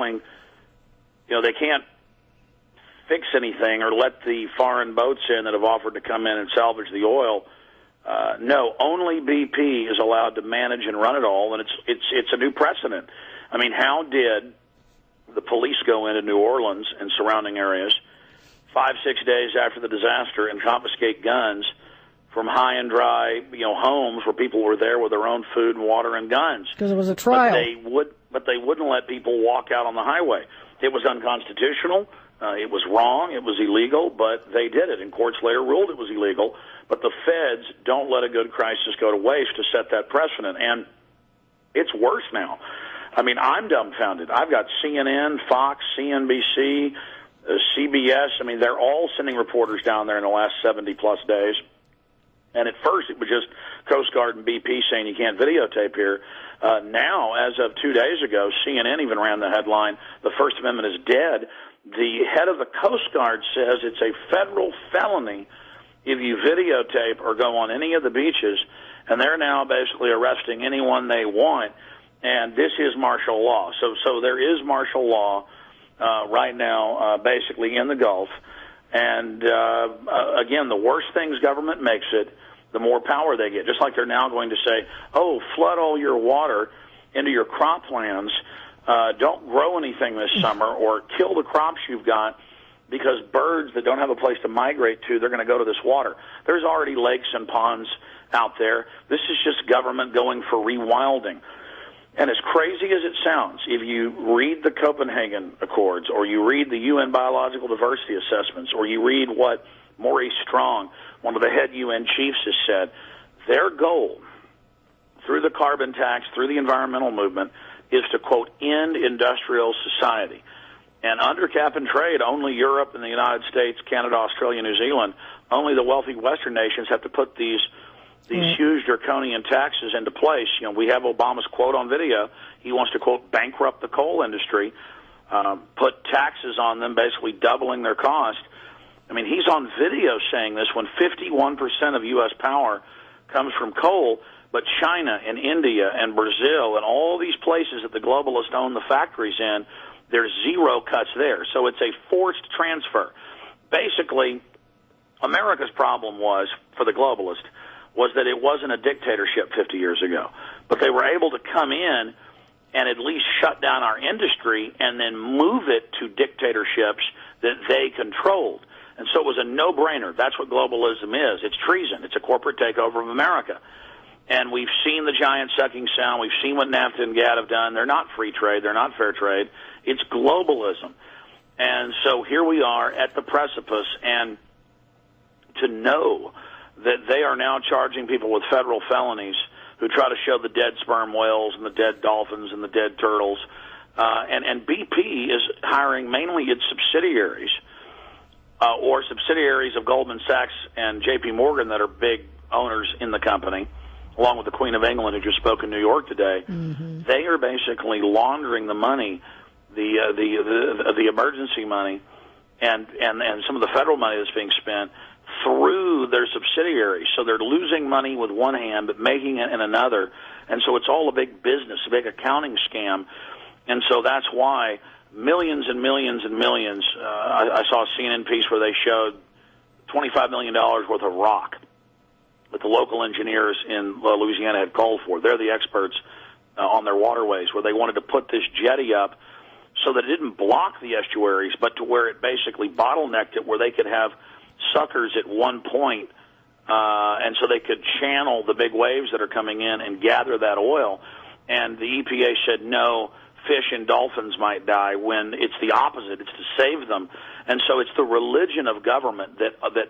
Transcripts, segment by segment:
tackling, they can't fix anything or let the foreign boats in that have offered to come in and salvage the oil. No, only BP is allowed to manage and run it all, and it's a new precedent. I mean, how did the police go into New Orleans and surrounding areas 5-6 days after the disaster and confiscate guns from high and dry, homes where people were there with their own food and water and guns? Because it was a trial. But they wouldn't let people walk out on the highway. It was unconstitutional. It was wrong. It was illegal, but they did it, and courts later ruled it was illegal. But the feds don't let a good crisis go to waste to set that precedent, and it's worse now. I mean, I'm dumbfounded. I've got CNN, Fox, CNBC, CBS. I mean, they're all sending reporters down there in the last 70-plus days. And at first, it was just Coast Guard and BP saying you can't videotape here. Now, as of 2 days ago, CNN even ran the headline, "The First Amendment is dead." The head of the Coast Guard says it's a federal felony if you videotape or go on any of the beaches, and they're now basically arresting anyone they want, and this is martial law. So there is martial law right now basically in the Gulf, and again, the worse things government makes it, the more power they get. Just like they're now going to say, oh, flood all your water into your croplands, don't grow anything this summer, or kill the crops you've got, because birds that don't have a place to migrate to, they're going to go to this water. There's already lakes and ponds out there. This is just government going for rewilding. And as crazy as it sounds, if you read the Copenhagen Accords, or you read the UN Biological Diversity Assessments, or you read what Maurice Strong, one of the head UN chiefs, has said, their goal through the carbon tax, through the environmental movement, is to, quote, end industrial society. And under cap and trade, only Europe and the United States, Canada, Australia, New Zealand, only the wealthy Western nations have to put these huge draconian taxes into place. We have Obama's quote on video. He wants to, quote, bankrupt the coal industry, put taxes on them, basically doubling their cost. I mean, he's on video saying this when 51% of U.S. power comes from coal, but China and India and Brazil and all these places that the globalists own the factories in, there's zero cuts there. So it's a forced transfer. Basically, America's problem was, for the globalist, was that it wasn't a dictatorship 50 years ago. But they were able to come in and at least shut down our industry and then move it to dictatorships that they controlled. And so it was a no-brainer. That's what globalism is. It's treason. It's a corporate takeover of America. And we've seen the giant sucking sound. We've seen what NAFTA and GATT have done. They're not free trade. They're not fair trade. It's globalism. And so here we are at the precipice, and to know that they are now charging people with federal felonies who try to show the dead sperm whales and the dead dolphins and the dead turtles. And BP is hiring mainly its subsidiaries or subsidiaries of Goldman Sachs and J.P. Morgan that are big owners in the company, along with the Queen of England, who just spoke in New York today. Mm-hmm. They are basically laundering the money, the emergency money, and some of the federal money that's being spent through their subsidiaries. So they're losing money with one hand but making it in another. And so it's all a big business, a big accounting scam. And so that's why millions and millions and millions, I saw a CNN piece where they showed $25 million worth of rock that the local engineers in Louisiana had called for. They're the experts on their waterways, where they wanted to put this jetty up so that it didn't block the estuaries, but to where it basically bottlenecked it, where they could have suckers at one point, and so they could channel the big waves that are coming in and gather that oil. And the EPA said, no, fish and dolphins might die, when it's the opposite. It's to save them. And so it's the religion of government that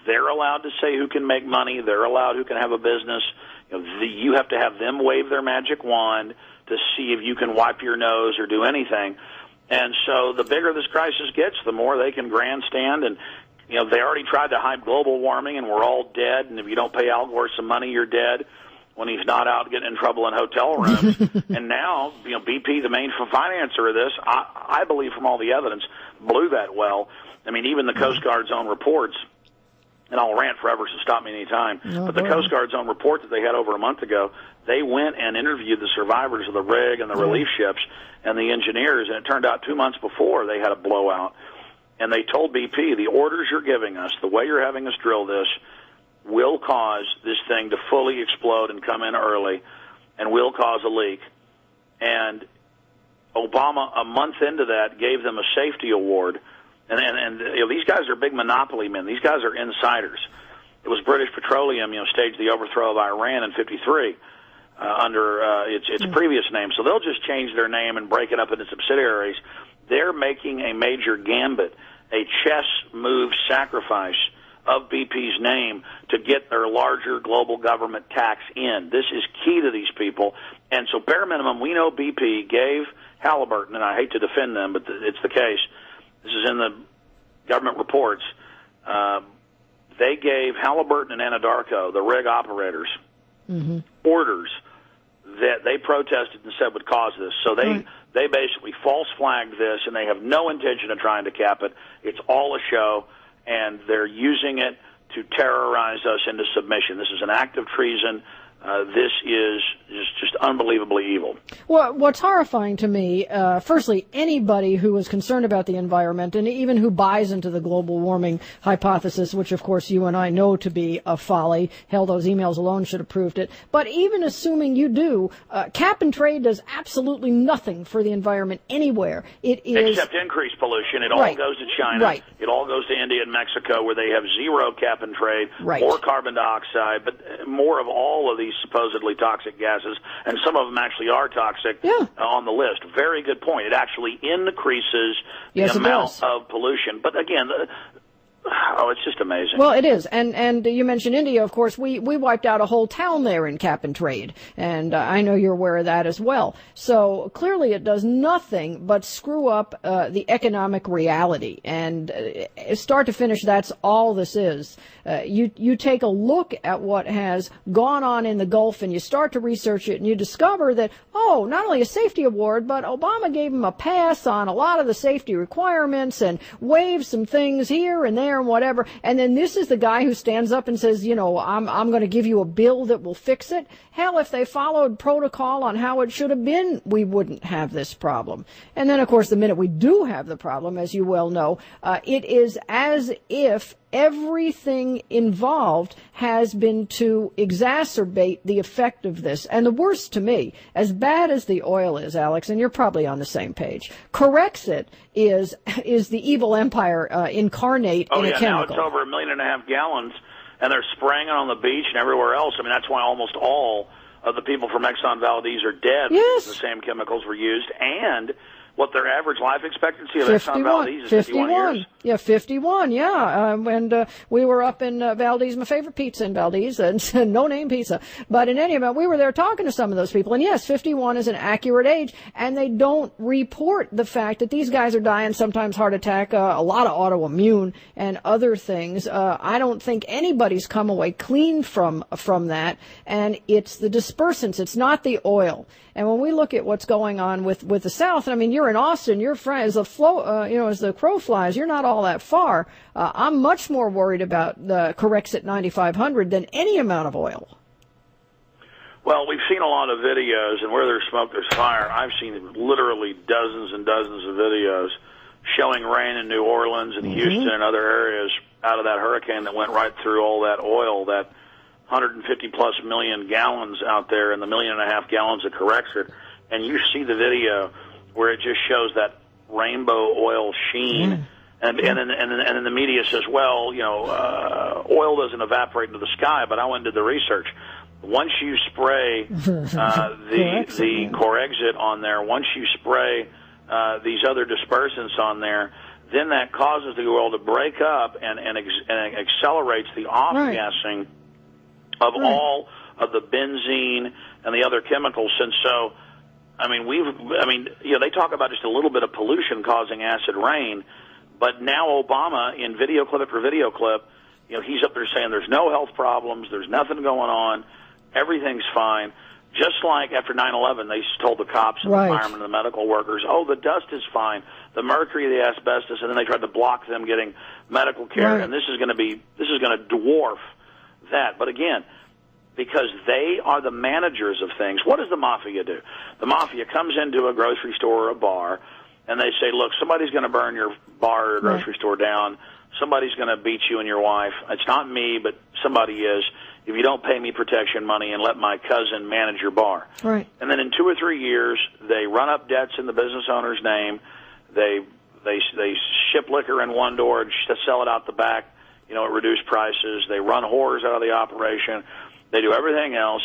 they're allowed to say who can make money. They're allowed who can have a business. You have to have them wave their magic wand to see if you can wipe your nose or do anything. And so the bigger this crisis gets, the more they can grandstand. And they already tried to hype global warming, and we're all dead. And if you don't pay Al Gore some money, you're dead, when he's not out getting in trouble in hotel rooms. And now, BP, the main financer of this, I believe from all the evidence, blew that well. I mean, even the Coast Guard's own reports and I'll rant forever, so stop me anytime. No, but the Coast Guard's own report that they had over a month ago, they went and interviewed the survivors of the rig and the relief ships and the engineers, and it turned out 2 months before they had a blowout. And they told BP, the orders you're giving us, the way you're having us drill this, will cause this thing to fully explode and come in early and will cause a leak. And Obama, a month into that, gave them a safety award. And you know, these guys are big monopoly men. These guys are insiders. It was British Petroleum, you know, staged the overthrow of Iran in '53 under its previous name. So they'll just change their name and break it up into subsidiaries. They're making a major gambit, a chess move sacrifice of BP's name to get their larger global government tax in. This is key to these people. And so bare minimum, we know BP gave Halliburton, and I hate to defend them, but it's the case. This is in the government reports. They gave Halliburton and Anadarko, the rig operators, orders that they protested and said would cause this. So they basically false flagged this, and they have no intention of trying to cap it. It's all a show, and they're using it to terrorize us into submission. This is an act of treason. This is just unbelievably evil. Well, what's horrifying to me, firstly, anybody who is concerned about the environment and even who buys into the global warming hypothesis, which of course you and I know to be a folly, hell, those emails alone should have proved it. But even assuming you do, cap and trade does absolutely nothing for the environment anywhere. It is except increase pollution. It all goes to China. Right. It all goes to India and Mexico, where they have zero cap and trade, more carbon dioxide, but more of all of these supposedly toxic gases, and some of them actually are toxic on the list. Very good point. It actually increases the amount of pollution. But again, it's just amazing. Well, it is. And you mentioned India, of course. We wiped out a whole town there in cap and trade. And I know you're aware of that as well. So clearly it does nothing but screw up the economic reality. And start to finish, that's all this is. You take a look at what has gone on in the Gulf and you start to research it and you discover that, not only a safety award, but Obama gave him a pass on a lot of the safety requirements and waived some things here and there and whatever. And then this is the guy who stands up and says, I'm going to give you a bill that will fix it. Hell, if they followed protocol on how it should have been, we wouldn't have this problem. And then, of course, the minute we do have the problem, as you well know, it is as if everything involved has been to exacerbate the effect of this. And the worst to me, as bad as the oil is, Alex, and you're probably on the same page, Corexit is the evil empire incarnate in a chemical. Now it's over 1.5 million gallons, and they're spraying it on the beach and everywhere else. I mean, that's why almost all of the people from Exxon Valdez are dead. Yes. Because the same chemicals were used, and what their average life expectancy of Exxon Valdez is 51 years. Yeah, 51, yeah. And we were up in Valdez, my favorite pizza in Valdez, and no-name pizza. But in any event, we were there talking to some of those people. And yes, 51 is an accurate age, and they don't report the fact that these guys are dying, sometimes heart attack, a lot of autoimmune and other things. I don't think anybody's come away clean from that, and it's the dispersants. It's not the oil. And when we look at what's going on with the South, and I mean, you're in Austin, you're as the as the crow flies, you're not all that far. I'm much more worried about the Corexit 9500 than any amount of oil. Well, we've seen a lot of videos, and where there's smoke, there's fire. I've seen literally dozens and dozens of videos showing rain in New Orleans and Houston and other areas out of that hurricane that went right through all that oil, that 150-plus million gallons out there, and the 1.5 million gallons of Corexit, and you see the video where it just shows that rainbow oil sheen, and then the media says, well, oil doesn't evaporate into the sky, but I went and did the research. Once you spray the Corexit on there, once you spray these other dispersants on there, then that causes the oil to break up and accelerates the off-gassing of all of the benzene and the other chemicals. And so, they talk about just a little bit of pollution causing acid rain, but now Obama, in video clip after video clip, he's up there saying there's no health problems, there's nothing going on, everything's fine. Just like after 9/11, they told the cops and the firemen and the medical workers, oh, the dust is fine, the mercury, the asbestos, and then they tried to block them getting medical care, and this is going to dwarf that. But again, because they are the managers of things, what does the mafia do? The mafia comes into a grocery store or a bar, and they say, look, somebody's going to burn your bar or grocery store down. Somebody's going to beat you and your wife. It's not me, but somebody is. If you don't pay me protection money and let my cousin manage your bar. Right. And then in 2 or 3 years, they run up debts in the business owner's name. They ship liquor in one door and sell it out the back, at reduced prices. They run whores out of the operation. They do everything else.